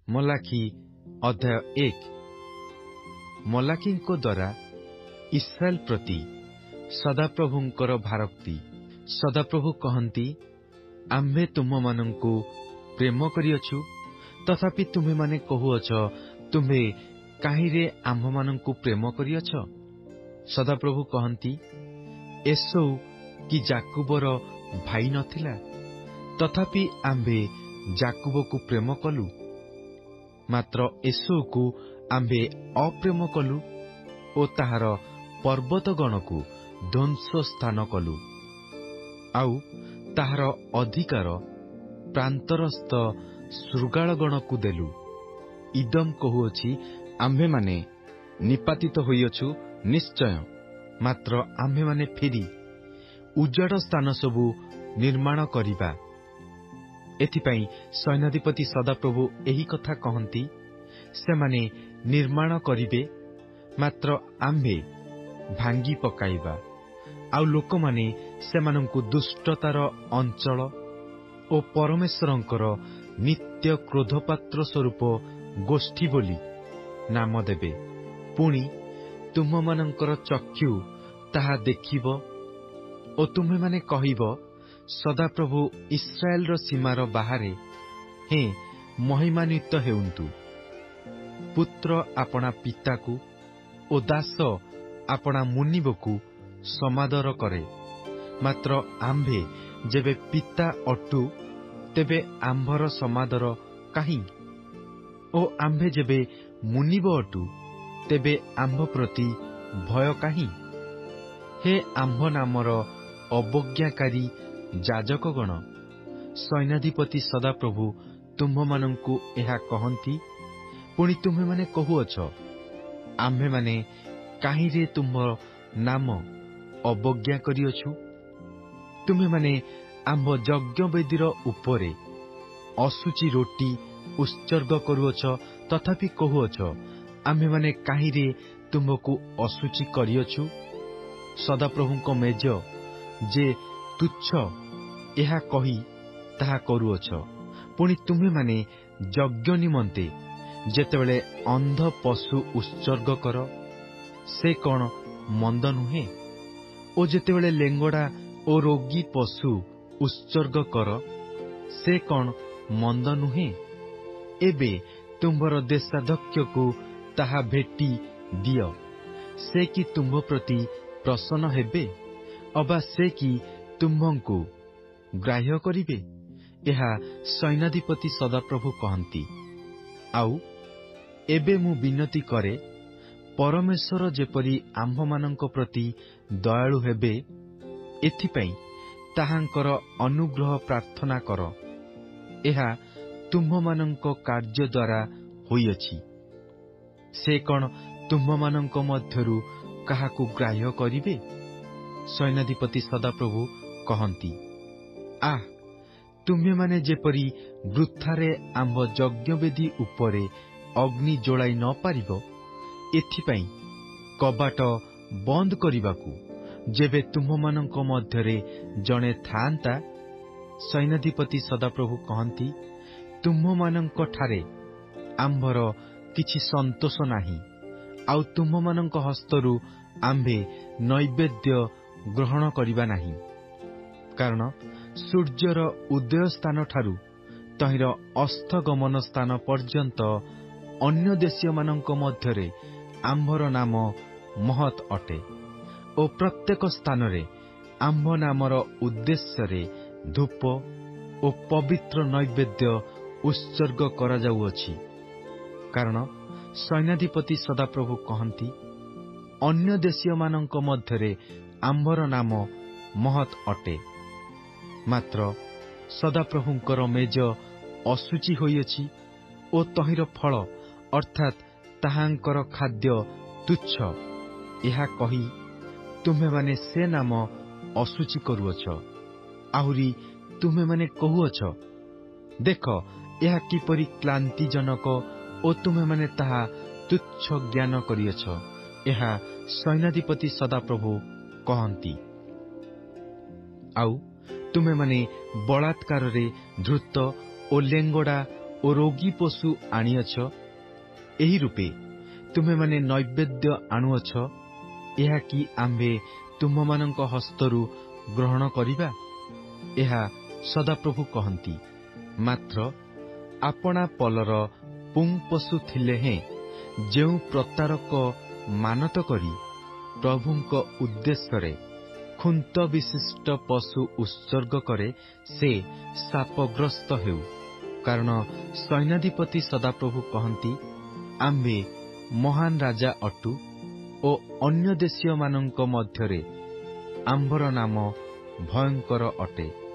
ମଲାଖି ଅଧ୍ୟାୟ 1। ମଲାଖିଙ୍କ ଦ୍ୱାରା ଇସ୍ରାଏଲ ପ୍ରତି ସଦାପ୍ରଭୁଙ୍କର ଭାରକ୍ତି। ସଦାପ୍ରଭୁ କହନ୍ତି, ଆମ୍ଭେ ତୁମମାନଙ୍କୁ ପ୍ରେମ କରିଅଛୁ, ତଥାପି ତୁମେମାନେ କହୁଅଛ, ତୁମ୍ଭେ କାହିଁରେ ଆମ୍ଭମାନଙ୍କୁ ପ୍ରେମ କରିଅଛ? ସଦାପ୍ରଭୁ କହନ୍ତି, ଏସଉ କି ଯାକୁବର ଭାଇ ନଥିଲା? ତଥାପି ଆମ୍ଭେ ଯାକୁବକୁ ପ୍ରେମ କଲୁ, ମାତ୍ର ଏସଉକୁ ଆମ୍ଭେ ଅପ୍ରେମ କଲୁ ଓ ତାହାର ପର୍ବତଗଣକୁ ଧ୍ୱଂସ ସ୍ଥାନ କଲୁ, ଆଉ ତାହାର ଅଧିକାର ପ୍ରାନ୍ତରସ୍ଥ ଶୃଗାଳଗଣକୁ ଦେଲୁ। ଇଦମ୍ କହୁଅଛି, ଆମ୍ଭେମାନେ ନିପାତିତ ହୋଇଅଛୁ ନିଶ୍ଚୟ, ମାତ୍ର ଆମ୍ଭେମାନେ ଫେରି ଉଜାଡ଼ ସ୍ଥାନ ସବୁ ନିର୍ମାଣ କରିବା। ଏଥିପାଇଁ ସୈନ୍ୟାଧିପତି ସଦାପ୍ରଭୁ ଏହି କଥା କହନ୍ତି, ସେମାନେ ନିର୍ମାଣ କରିବେ, ମାତ୍ର ଆମ୍ଭେ ଭାଙ୍ଗି ପକାଇବା, ଆଉ ଲୋକମାନେ ସେମାନଙ୍କୁ ଦୁଷ୍ଟତାର ଅଞ୍ଚଳ ଓ ପରମେଶ୍ୱରଙ୍କର ନିତ୍ୟ କ୍ରୋଧପାତ୍ର ସ୍ୱରୂପ ଗୋଷ୍ଠୀ ବୋଲି ନାମ ଦେବେ। ପୁଣି ତୁମମାନଙ୍କର ଚକ୍ଷୁ ତାହା ଦେଖିବ ଓ ତୁମେମାନେ କହିବ, ସଦାପ୍ରଭୁ ଇସ୍ରାଏଲର ସୀମାର ବାହାରେ ହେଁ ମହିମାନ୍ୱିତ ହେଉନ୍ତୁ। ପୁତ୍ର ଆପଣା ପିତାକୁ ଓ ଦାସ ଆପଣା ମୁନିବକୁ ସମାଦର କରେ, ମାତ୍ର ଆମ୍ଭେ ଯେବେ ପିତା ଅଟୁ, ତେବେ ଆମ୍ଭର ସମାଦର କାହିଁ? ଓ ଆମ୍ଭେ ଯେବେ ମୁନିବ ଅଟୁ, ତେବେ ଆମ୍ଭ ପ୍ରତି ଭୟ କାହିଁ? ହେ ଆମ୍ଭ ନାମର ଅବଜ୍ଞାକାରୀ ଯାଜକଗଣ, ସୈନ୍ୟାଧିପତି ସଦାପ୍ରଭୁ ତୁମ୍ଭମାନଙ୍କୁ ଏହା କହନ୍ତି। ପୁଣି ତୁମେମାନେ କହୁଅଛ, ଆମ୍ଭେମାନେ କାହିଁରେ ତୁମ୍ଭ ନାମ ଅବଜ୍ଞା କରିଅଛୁ? ତୁମେମାନେ ଆମ୍ଭ ଯଜ୍ଞବେଦୀର ଉପରେ ଅଶୁଚି ରୋଟି ଉତ୍ସର୍ଗ କରୁଅଛ, ତଥାପି କହୁଅଛ, ଆମ୍ଭେମାନେ କାହିଁରେ ତୁମ୍ଭକୁ ଅଶୁଚି କରିଅଛୁ? ସଦାପ୍ରଭୁଙ୍କ ମେଜ ଯେ ତୁଚ୍ଛ, ଏହା କହି ତାହା କରୁଅଛ। ପୁଣି ତୁମେମାନେ ଯଜ୍ଞ ନିମନ୍ତେ ଯେତେବେଳେ ଅନ୍ଧ ପଶୁ ଉତ୍ସର୍ଗ କର, ସେ କଣ ମନ୍ଦ ନୁହେଁ? ଓ ଯେତେବେଳେ ଲେଙ୍ଗଡ଼ା ଓ ରୋଗୀ ପଶୁ ଉତ୍ସର୍ଗ କର, ସେ କଣ ମନ୍ଦ ନୁହେଁ? ଏବେ ତୁମ୍ଭର ଦେଶାଧ୍ୟକ୍ଷକୁ ତାହା ଭେଟି ଦିଅ। ସେ କି ତୁମ୍ଭ ପ୍ରତି ପ୍ରସନ୍ନ ହେବେ, ଅବା ସେ କି ତୁମ୍ଭଙ୍କୁ ଗ୍ରାହ୍ୟ କରିବେ? ଏହା ସୈନ୍ୟାଧିପତି ସଦାପ୍ରଭୁ କହନ୍ତି। ଆଉ ଏବେ ମୁଁ ବିନତି କରେ, ପରମେଶ୍ୱର ଯେପରି ଆମ୍ଭମାନଙ୍କ ପ୍ରତି ଦୟାଳୁ ହେବେ, ଏଥିପାଇଁ ତାହାଙ୍କର ଅନୁଗ୍ରହ ପ୍ରାର୍ଥନା କର। ଏହା ତୁମ୍ଭମାନଙ୍କ କାର୍ଯ୍ୟ ଦ୍ୱାରା ହୋଇଅଛି। ସେ କଣ ତୁମ୍ଭମାନଙ୍କ ମଧ୍ୟରୁ କାହାକୁ ଗ୍ରାହ୍ୟ କରିବେ? ସୈନ୍ୟାଧିପତି ସଦାପ୍ରଭୁ କହନ୍ତି, ଆଃ, ତୁମ୍ଭେମାନେ ଯେପରି ବୃଥାରେ ଆମ୍ଭ ଯଜ୍ଞବେଦୀ ଉପରେ ଅଗ୍ନି ଜଳାଇ ନ ପାରିବ, ଏଥିପାଇଁ କବାଟ ବନ୍ଦ କରିବାକୁ ଯେବେ ତୁମ୍ଭମାନଙ୍କ ମଧ୍ୟରେ ଜଣେ ଥାଆନ୍ତା, ସୈନ୍ୟାଧିପତି ସଦାପ୍ରଭୁ କହନ୍ତି, ତୁମ୍ଭମାନଙ୍କଠାରେ ଆମ୍ଭର କିଛି ସନ୍ତୋଷ ନାହିଁ, ଆଉ ତୁମ୍ଭମାନଙ୍କ ହସ୍ତରୁ ଆମ୍ଭେ ନୈବେଦ୍ୟ ଗ୍ରହଣ କରିବା ନାହିଁ। କାରଣ ସୂର୍ଯ୍ୟର ଉଦୟ ସ୍ଥାନଠାରୁ ତହିଁର ଅସ୍ତଗମନ ସ୍ଥାନ ପର୍ଯ୍ୟନ୍ତ ଅନ୍ୟ ଦେଶୀୟମାନଙ୍କ ମଧ୍ୟରେ ଆମ୍ଭର ନାମ ମହତ୍ ଅଟେ, ଓ ପ୍ରତ୍ୟେକ ସ୍ଥାନରେ ଆମ୍ଭ ନାମର ଉଦ୍ଦେଶ୍ୟରେ ଧୂପ ଓ ପବିତ୍ର ନୈବେଦ୍ୟ ଉତ୍ସର୍ଗ କରାଯାଉଅଛି। କାରଣ ସୈନ୍ୟାଧିପତି ସଦାପ୍ରଭୁ କହନ୍ତି, ଅନ୍ୟ ଦେଶୀୟମାନଙ୍କ ମଧ୍ୟରେ ଆମ୍ଭର ନାମ ମହତ୍ ଅଟେ, ମାତ୍ର ସଦାପ୍ରଭୁଙ୍କର ମେଜ ଅଶୁଚି ହୋଇଅଛି ଓ ତହିଁର ଫଳ ଅର୍ଥାତ୍ ତାହାଙ୍କର ଖାଦ୍ୟ ତୁଚ୍ଛ। ଏହା କହି ତୁମେମାନେ ସେ ନାମ ଅଶୁଚି କରୁଅଛ। ଆହୁରି ତୁମେମାନେ କହୁଅଛ, ଦେଖ, ଏହା କିପରି କ୍ଳାନ୍ତିଜନକ, ଓ ତୁମେମାନେ ତାହା ତୁଚ୍ଛ ଜ୍ଞାନ କରିଅଛ। ଏହା ସୈନ୍ୟାଧିପତି ସଦାପ୍ରଭୁ କହନ୍ତି। ଆଉ ତୁମେମାନେ ବଳାତ୍କାରରେ ଧୃତ ଓ ଲେଙ୍ଗଡ଼ା ଓ ରୋଗୀ ପଶୁ ଆଣିଅଛ, ଏହି ରୂପେ ତୁମେମାନେ ନୈବେଦ୍ୟ ଆଣୁଅଛ, ଏହା କି ଆମ୍ଭେ ତୁମମାନଙ୍କ ହସ୍ତରୁ ଗ୍ରହଣ କରିବା? ଏହା ସଦାପ୍ରଭୁ କହନ୍ତି। ମାତ୍ର ଆପଣା ପଲର ପୁଂ ପଶୁ ଥିଲେ ହେଁ ଯେଉଁ ପ୍ରତାରକ ମାନତ କରି ପ୍ରଭୁଙ୍କ ଉଦ୍ଦେଶ୍ୟରେ ଖୁନ୍ତ ବିଶିଷ୍ଟ ପଶୁ ଉତ୍ସର୍ଗ କରେ, ସେ ଶାପଗ୍ରସ୍ତ ହେଉ। କାରଣ ସୈନ୍ୟାଧିପତି ସଦାପ୍ରଭୁ କହନ୍ତି, ଆମ୍ଭେ ମହାନ ରାଜା ଅଟୁ ଓ ଅନ୍ୟ ଦେଶୀୟମାନଙ୍କ ମଧ୍ୟରେ ଆମ୍ଭର ନାମ ଭୟଙ୍କର ଅଟେ।